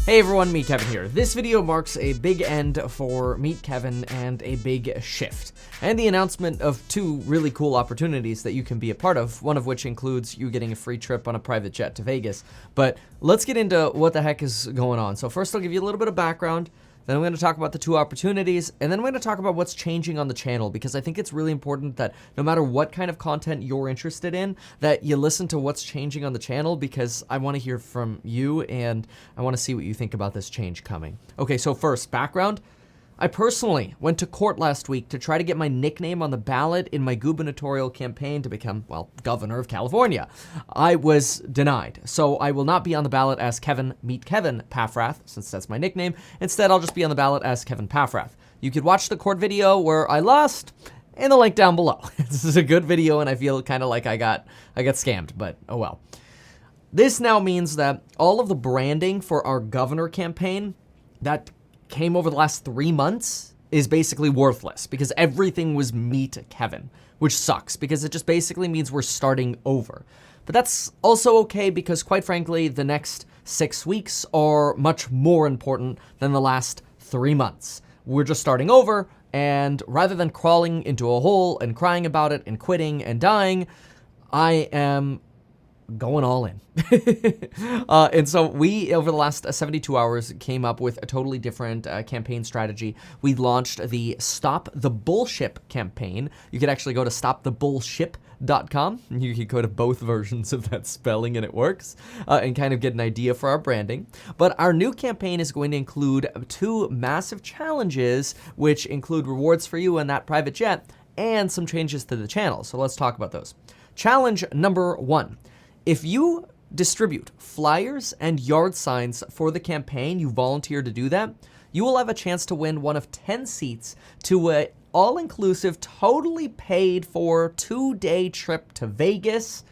Hey everyone, Meet Kevin here. This video marks a big end for Meet Kevin and a big shift, and the announcement of two really cool opportunities that you can be a part of, one of which includes you getting a free trip on a private jet to Vegas. But let's get into what the heck is going on. So first I'll give you a little bit of background, then I'm going to talk about the two opportunities, and then I'm going to talk about what's changing on the channel, because I think it's really important that no matter what kind of content you're interested in, that you listen to what's changing on the channel, because I want to hear from you, and I want to see what you think about this change coming. Okay, so first, background. I personally went to court last week to try to get my nickname on the ballot in my gubernatorial campaign to become, well, governor of California. I was denied, so I will not be on the ballot as Kevin Meet Kevin Paffrath, since that's my nickname. Instead, I'll just be on the ballot as Kevin Paffrath. You could watch the court video where I lost in the link down below. This is a good video, and I feel kind of like I got scammed, but oh well. This now means that all of the branding for our governor campaign that came over the last 3 months is basically worthless, because everything was Meet Kevin, which sucks because it just basically means we're starting over. But that's also okay, because quite frankly, the next 6 weeks are much more important than the last 3 months. We're just starting over, and rather than crawling into a hole and crying about it and quitting and dying, I am going all in. And so we, over the last 72 hours, came up with a totally different campaign strategy. We launched the Stop the Bullshit campaign. You could actually go to stopthebullship.com. You could go to both versions of that spelling and it works, and kind of get an idea for our branding. But our new campaign is going to include two massive challenges, which include rewards for you and that private jet, and some changes to the channel. So let's talk about those. Challenge number 1. If you distribute flyers and yard signs for the campaign, you volunteer to do that, you will have a chance to win one of 10 seats to an all-inclusive, totally paid for 2-day trip to Vegas,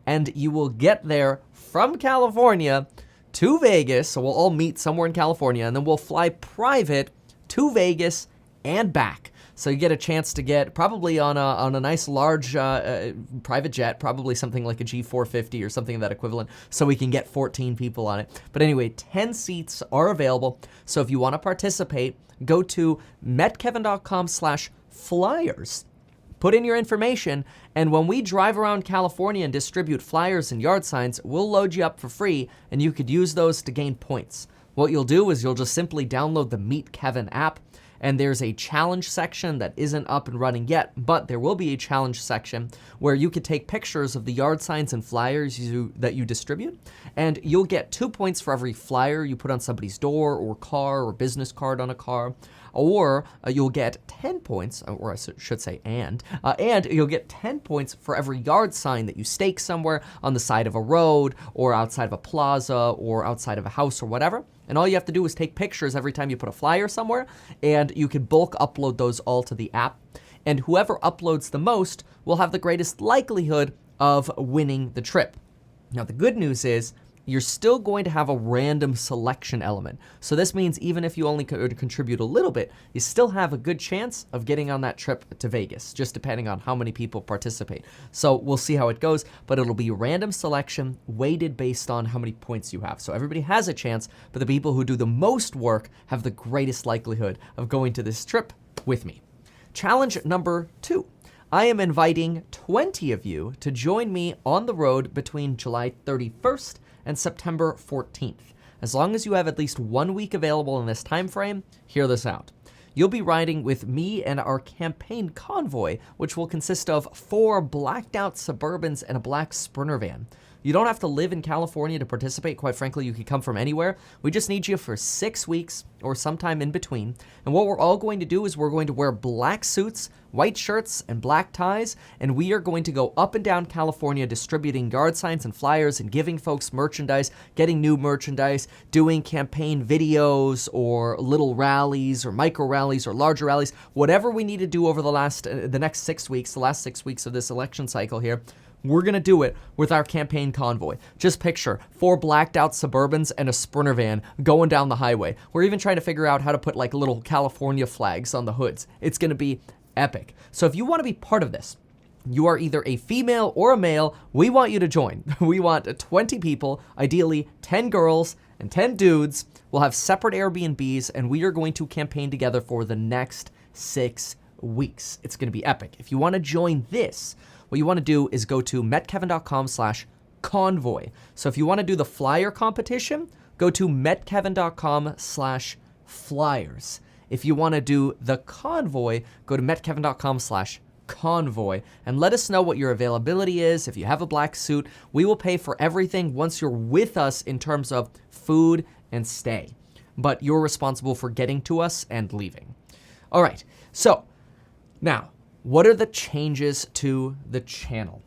and you will get there from California to Vegas, so we'll all meet somewhere in California, and then we'll fly private to Vegas and back. So you get a chance to get probably on a nice large private jet, probably something like a G450 or something of that equivalent, so we can get 14 people on it. But anyway, 10 seats are available. So if you want to participate, go to metkevin.com/flyers. Put in your information, and when we drive around California and distribute flyers and yard signs, we'll load you up for free, and you could use those to gain points. What you'll do is you'll just simply download the Meet Kevin app, and there's a challenge section that isn't up and running yet, but there will be a challenge section where you could take pictures of the yard signs and flyers that you distribute, and you'll get 2 points for every flyer you put on somebody's door or car or business card on a car, or you'll get 10 points, or I should say and you'll get 10 points for every yard sign that you stake somewhere on the side of a road or outside of a plaza or outside of a house or whatever. And all you have to do is take pictures every time you put a flyer somewhere, and you can bulk upload those all to the app. And whoever uploads the most will have the greatest likelihood of winning the trip. Now, the good news is you're still going to have a random selection element. So this means even if you only contribute a little bit, you still have a good chance of getting on that trip to Vegas, just depending on how many people participate. So we'll see how it goes, but it'll be random selection weighted based on how many points you have. So everybody has a chance, but the people who do the most work have the greatest likelihood of going to this trip with me. Challenge number 2. I am inviting 20 of you to join me on the road between July 31st and September 14th. As long as you have at least 1 week available in this time frame, hear this out. You'll be riding with me and our campaign convoy, which will consist of 4 blacked out Suburbans and a black Sprinter van. You don't have to live in California to participate. Quite frankly, you could come from anywhere. We just need you for 6 weeks or sometime in between. And what we're all going to do is we're going to wear black suits, white shirts, and black ties, and we are going to go up and down California distributing yard signs and flyers and giving folks merchandise, getting new merchandise, doing campaign videos or little rallies or micro rallies or larger rallies, whatever we need to do over the next 6 weeks, the last 6 weeks of this election cycle here. We're going to do it with our campaign convoy. Just picture 4 blacked out Suburbans and a Sprinter van going down the highway. We're even trying to figure out how to put like little California flags on the hoods. It's going to be epic. So if you want to be part of this, you are either a female or a male, we want you to join. We want 20 people, ideally 10 girls and 10 dudes. We'll have separate Airbnbs, and we are going to campaign together for the next 6 weeks. It's going to be epic. If you want to join this, what you want to do is go to metkevin.com/convoy. So if you want to do the flyer competition, go to metkevin.com/flyers. If you want to do the convoy, go to metkevin.com/convoy and let us know what your availability is. If you have a black suit, we will pay for everything once you're with us in terms of food and stay. But you're responsible for getting to us and leaving. All right, so now, what are the changes to the channel?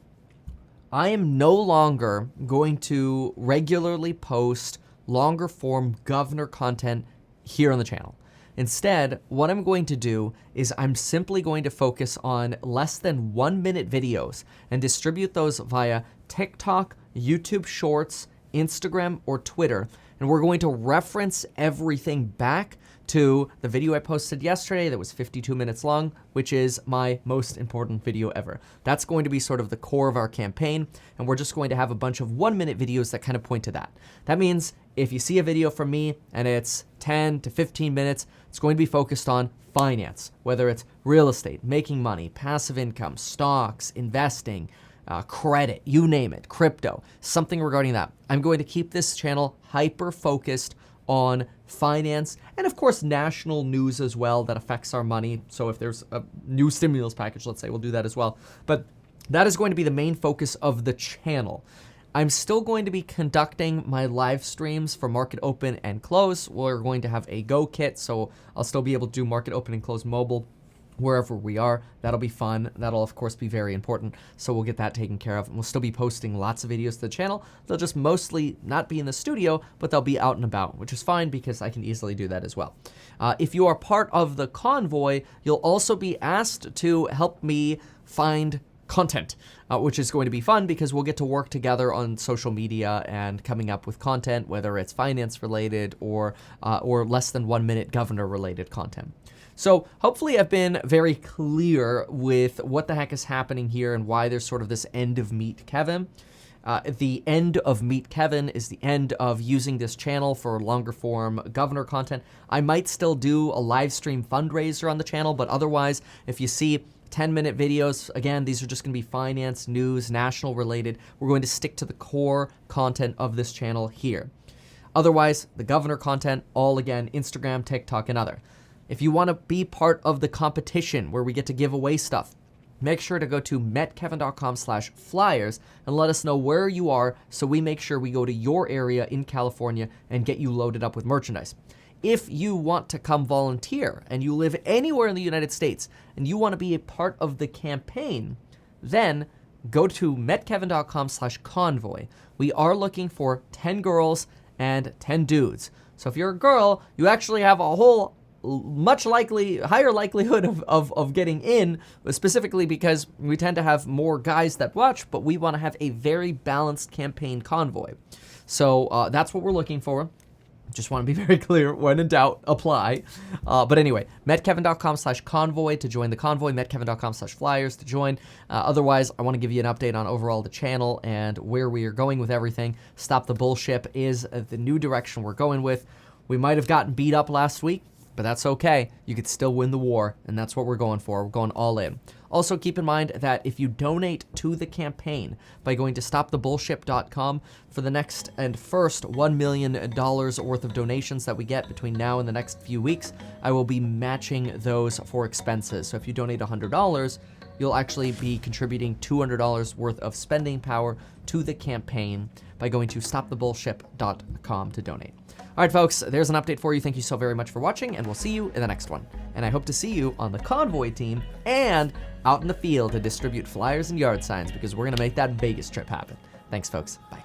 I am no longer going to regularly post longer form governor content here on the channel. Instead, what I'm going to do is I'm simply going to focus on less than 1 minute videos and distribute those via TikTok, YouTube Shorts, Instagram, or Twitter. And we're going to reference everything back to the video I posted yesterday that was 52 minutes long, which is my most important video ever. That's going to be sort of the core of our campaign, and we're just going to have a bunch of 1 minute videos that kind of point to that. That means if you see a video from me and it's 10 to 15 minutes, it's going to be focused on finance, whether it's real estate, making money, passive income, stocks, investing, credit, you name it, crypto, something regarding that. I'm going to keep this channel hyper-focused on finance and, of course, national news as well that affects our money. So if there's a new stimulus package, let's say, we'll do that as well. But that is going to be the main focus of the channel. I'm still going to be conducting my live streams for Market Open and Close. We're going to have a Go kit, so I'll still be able to do Market Open and Close mobile wherever we are. That'll be fun. That'll, of course, be very important. So we'll get that taken care of. And we'll still be posting lots of videos to the channel. They'll just mostly not be in the studio, but they'll be out and about, which is fine because I can easily do that as well. If you are part of the convoy, you'll also be asked to help me find content, which is going to be fun because we'll get to work together on social media and coming up with content, whether it's finance related or less than 1 minute governor related content. So hopefully I've been very clear with what the heck is happening here and why there's sort of this end of Meet Kevin. The end of Meet Kevin is the end of using this channel for longer form governor content. I might still do a live stream fundraiser on the channel, but otherwise, if you see 10-minute videos, again, these are just going to be finance, news, national related. We're going to stick to the core content of this channel here. Otherwise, the governor content, all again, Instagram, TikTok, and other. If you want to be part of the competition where we get to give away stuff, make sure to go to metkevin.com/flyers and let us know where you are so we make sure we go to your area in California and get you loaded up with merchandise. If you want to come volunteer and you live anywhere in the United States and you want to be a part of the campaign, then go to metkevin.com/convoy. We are looking for 10 girls and 10 dudes. So if you're a girl, you actually have a whole higher likelihood of getting in, specifically because we tend to have more guys that watch, but we want to have a very balanced campaign convoy. So that's what we're looking for. Just want to be very clear. When in doubt, apply. But anyway, metkevin.com/convoy to join the convoy, metkevin.com/flyers to join. Otherwise, I want to give you an update on overall the channel and where we are going with everything. Stop the Bullshit is the new direction we're going with. We might have gotten beat up last week, but that's okay. You could still win the war, and that's what we're going for. We're going all in. Also, keep in mind that if you donate to the campaign by going to stopthebullshit.com for the next and first $1 million worth of donations that we get between now and the next few weeks, I will be matching those for expenses. So if you donate $100, you'll actually be contributing $200 worth of spending power to the campaign by going to stopthebullshit.com to donate. All right, folks, there's an update for you. Thank you so very much for watching, and we'll see you in the next one. And I hope to see you on the convoy team and out in the field to distribute flyers and yard signs because we're going to make that Vegas trip happen. Thanks, folks. Bye.